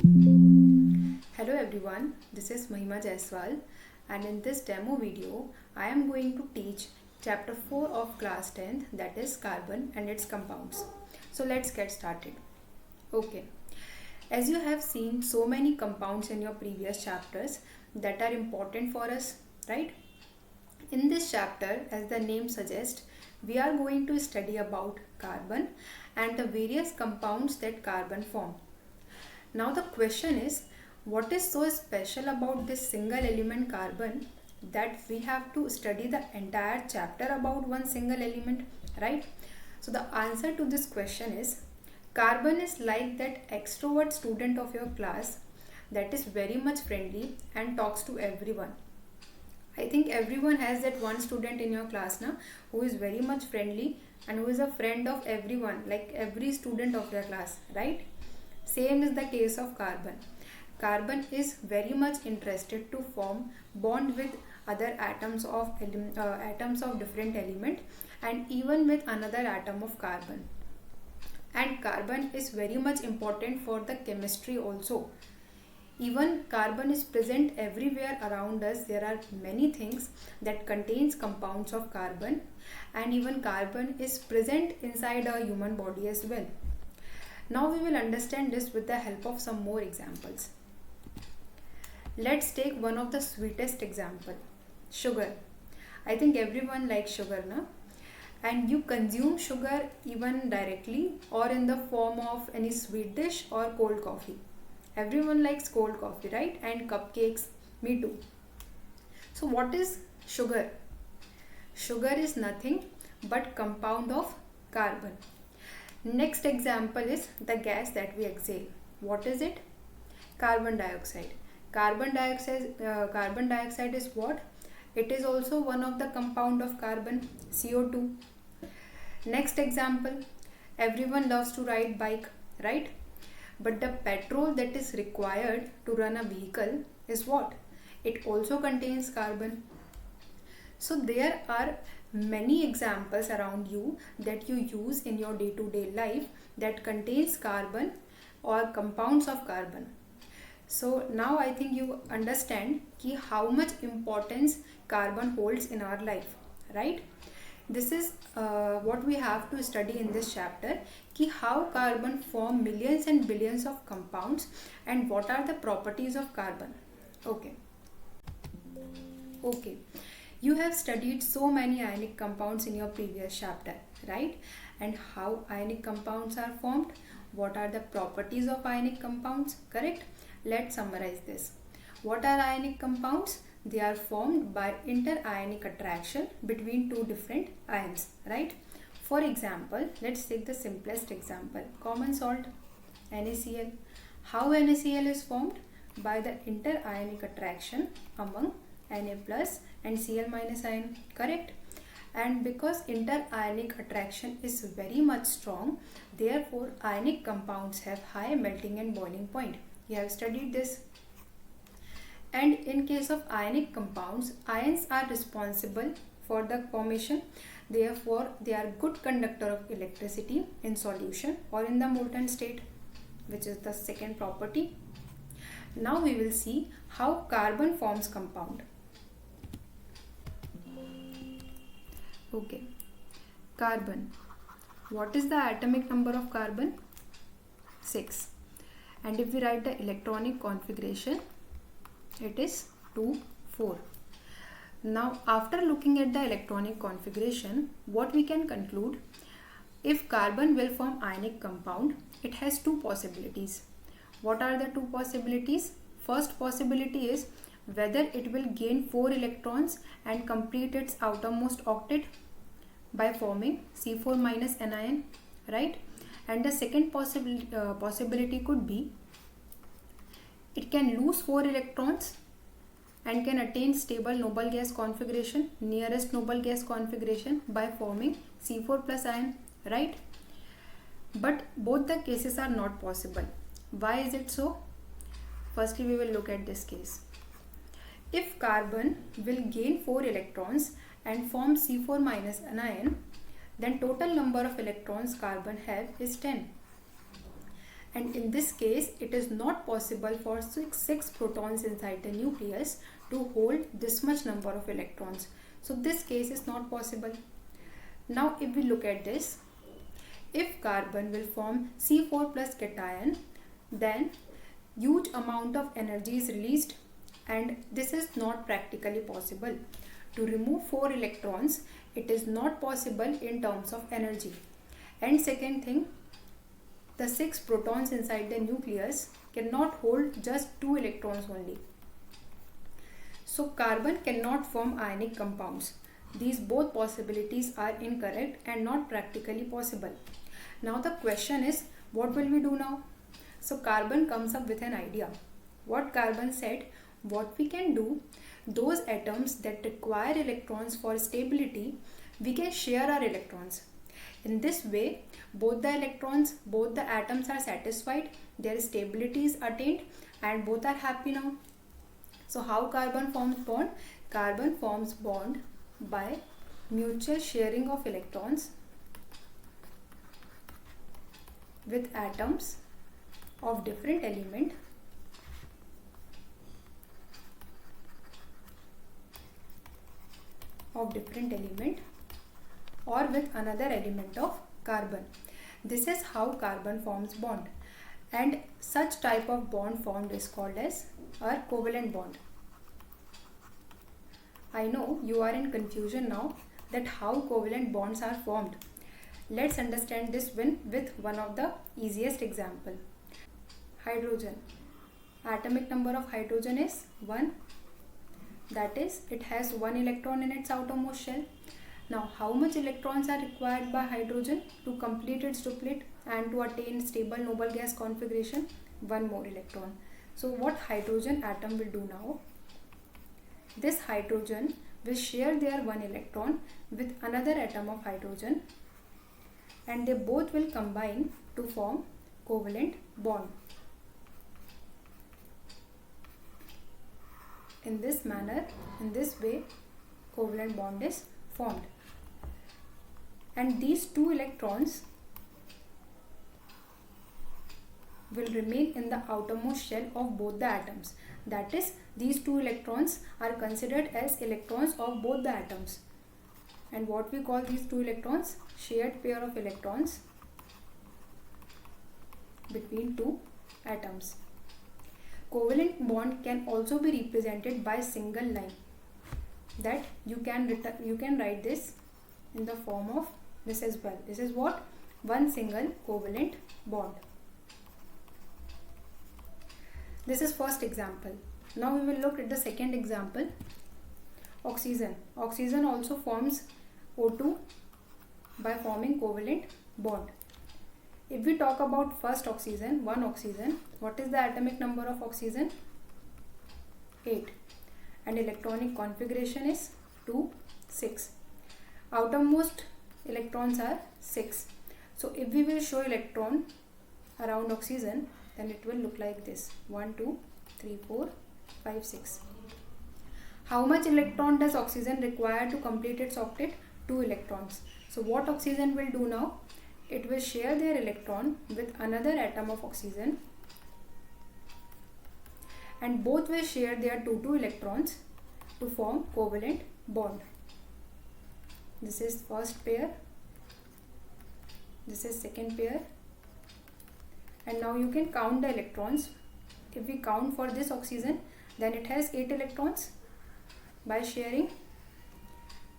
Hello everyone, this is Mahima Jaiswal, and in this demo video I am going to teach chapter 4 of class 10th, that is carbon and its compounds. So let's get started. Okay, as you have seen so many compounds in your previous chapters that are important for us, right? In this chapter, as the name suggests, we are going to study about carbon and the various compounds that carbon form. Now the question is, what is so special about this single element carbon that we have to study the entire chapter about one single element, right? So the answer to this question is, carbon is like that extrovert student of your class that is very much friendly and talks to everyone. I think everyone has that one student in your class now who is very much friendly and who is a friend of everyone, like every student of your class, right? Same is the case of carbon. Carbon is very much interested to form bond with other atoms of different element and even with another atom of carbon. And carbon is very much important for the chemistry also. Even carbon is present everywhere around us. There are many things that contains compounds of carbon, and even carbon is present inside our human body as well. Now we will understand this with the help of some more examples. Let's take one of the sweetest example, sugar. I think everyone likes sugar, na? And you consume sugar even directly or in the form of any sweet dish or cold coffee. Everyone likes cold coffee, right? And cupcakes, me too. So what is sugar? Sugar is nothing but compound of carbon. Next example is the gas that we exhale. What is it? Carbon dioxide. Carbon dioxide is what? It is also one of the compound of carbon, CO2. Next example, everyone loves to ride bike, right? But the petrol that is required to run a vehicle is what? It also contains carbon. So there are many examples around you that you use in your day-to-day life that contains carbon or compounds of carbon. So now I think you understand how much importance carbon holds in our life, right? This is what we have to study in this chapter, how carbon form millions and billions of compounds and what are the properties of carbon. Okay. You have studied so many ionic compounds in your previous chapter, right? And how ionic compounds are formed, what are the properties of ionic compounds, correct? Let's summarize this. What are ionic compounds? They are formed by interionic attraction between two different ions, right? For example, let's take the simplest example, common salt, NaCl. How NaCl is formed? By the interionic attraction among Na plus and Cl minus ion, correct? And because interionic attraction is very much strong, therefore ionic compounds have high melting and boiling point. You have studied this. And in case of ionic compounds, ions are responsible for the formation. Therefore, they are good conductor of electricity in solution or in the molten state, which is the second property. Now we will see how carbon forms compound. Okay, carbon. What is the atomic number of carbon? 6. And if we write the electronic configuration, it is 2, 4. Now after looking at the electronic configuration, what we can conclude? If carbon will form ionic compound, it has two possibilities. What are the two possibilities? First possibility is whether it will gain 4 electrons and complete its outermost octet by forming C4 minus anion, right? And the second possibility could be it can lose 4 electrons and can attain stable noble gas configuration, nearest noble gas configuration by forming C4 plus ion, right? But both the cases are not possible. Why is it so? Firstly, we will look at this case. If carbon will gain 4 electrons and form C4 minus anion, then total number of electrons carbon have is 10. and in this case it is not possible for six protons inside the nucleus to hold this much number of electrons. So this case is not possible. Now if we look at this, if carbon will form C4 plus cation, then huge amount of energy is released, and this is not practically possible. To remove 4 electrons, it is not possible in terms of energy. And second thing, the 6 protons inside the nucleus cannot hold just 2 electrons only. So carbon cannot form ionic compounds. These both possibilities are incorrect and not practically possible. Now the question is, what will we do now? So carbon comes up with an idea. What carbon said, what we can do, those atoms that require electrons for stability, we can share our electrons. In this way, both the atoms are satisfied, their stability is attained, and both are happy now. So how carbon forms bond? Carbon forms bond by mutual sharing of electrons with atoms of different element or with another element of carbon. This is how carbon forms bond, and such type of bond formed is called as a covalent bond. I know you are in confusion now that how covalent bonds are formed. Let's understand this with one of the easiest example. Hydrogen. Atomic number of hydrogen is 1. That is, it has 1 electron in its outermost shell. Now, how much electrons are required by hydrogen to complete its duplet and to attain stable noble gas configuration? 1 more electron. So, what hydrogen atom will do now? This hydrogen will share their 1 electron with another atom of hydrogen, and they both will combine to form covalent bond. In this manner, in this way, covalent bond is formed. And these 2 electrons will remain in the outermost shell of both the atoms. That is, these 2 electrons are considered as electrons of both the atoms. And what we call these 2 electrons? Shared pair of electrons between 2 atoms. Covalent bond can also be represented by single line, that you can write this in the form of this as well. This is what? One single covalent bond. This is first example. Now we will look at the second example. Oxygen. Oxygen also forms O2 by forming covalent bond. If we talk about first oxygen, one oxygen, what is the atomic number of oxygen? 8. And electronic configuration is 2, 6. Outermost electrons are 6. So if we will show electron around oxygen, then it will look like this: 1, 2, 3, 4, 5, 6. How much electron does oxygen require to complete its octet? 2 electrons. So what oxygen will do now? It will share their electron with another atom of oxygen, and both will share their 2 electrons to form covalent bond. This is first pair, this is second pair, and now you can count the electrons. If we count for this oxygen, then it has 8 electrons by sharing,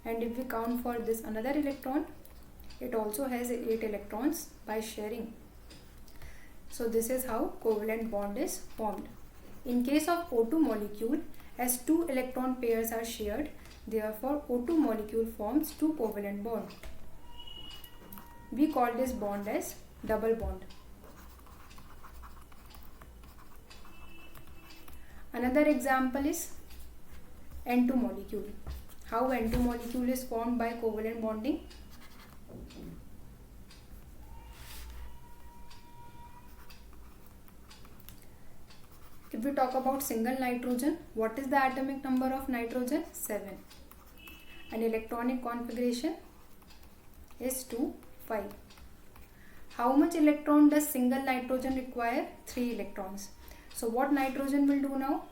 and if we count for this another electron, it also has 8 electrons by sharing. So this is how covalent bond is formed. In case of O2 molecule, as 2 electron pairs are shared, therefore O2 molecule forms 2 covalent bond. We call this bond as double bond. Another example is N2 molecule. How N2 molecule is formed by covalent bonding? If we talk about single nitrogen, what is the atomic number of nitrogen? 7. And electronic configuration is 2, 5. how much electron does single nitrogen require? 3 electrons. So what nitrogen will do now?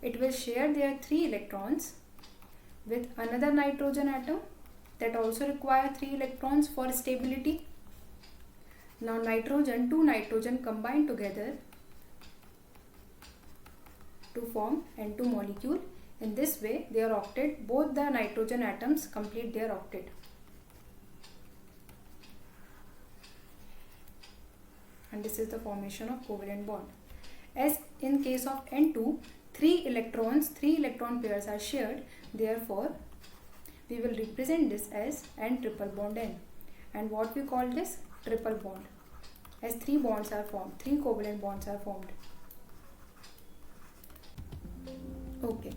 It will share their 3 electrons with another nitrogen atom that also require 3 electrons for stability. Now two nitrogen combine together to form N2 molecule. In this way, their octet, both the nitrogen atoms complete their octet. And this is the formation of covalent bond. As in case of N2, 3 electron pairs are shared. Therefore, we will represent this as N triple bond N. And what we call this? Triple bond. As 3 bonds are formed, 3 covalent bonds are formed. Okay.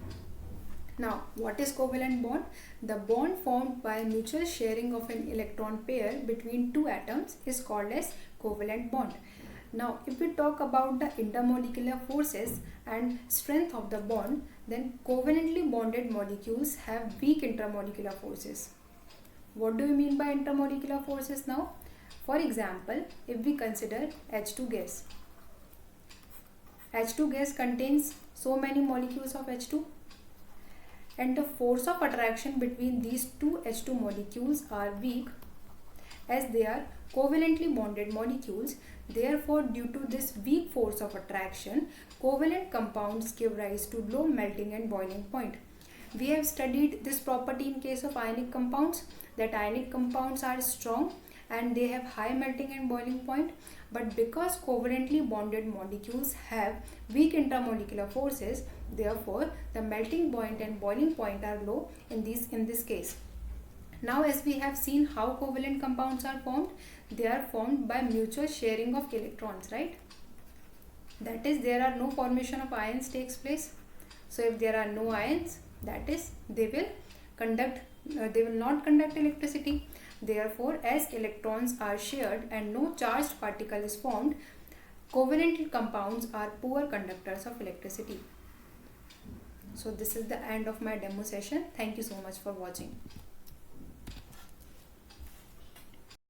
Now, what is covalent bond? The bond formed by mutual sharing of an electron pair between 2 atoms is called as covalent bond. Now, if we talk about the intermolecular forces and strength of the bond, then covalently bonded molecules have weak intermolecular forces. What do you mean by intermolecular forces now? For example, if we consider H2 gas. H2 gas contains so many molecules of H2, and the force of attraction between these two H2 molecules are weak as they are covalently bonded molecules. Therefore, due to this weak force of attraction, covalent compounds give rise to low melting and boiling point. We have studied this property in case of ionic compounds, that ionic compounds are strong and they have high melting and boiling point, but because covalently bonded molecules have weak intermolecular forces, therefore the melting point and boiling point are low in this case. Now, as we have seen how covalent compounds are formed, they are formed by mutual sharing of electrons, right? That is, there are no formation of ions takes place. So if there are no ions, that is, they will not conduct electricity. Therefore, as electrons are shared and no charged particle is formed, covalent compounds are poor conductors of electricity. So this is the end of my demo session. Thank you so much for watching.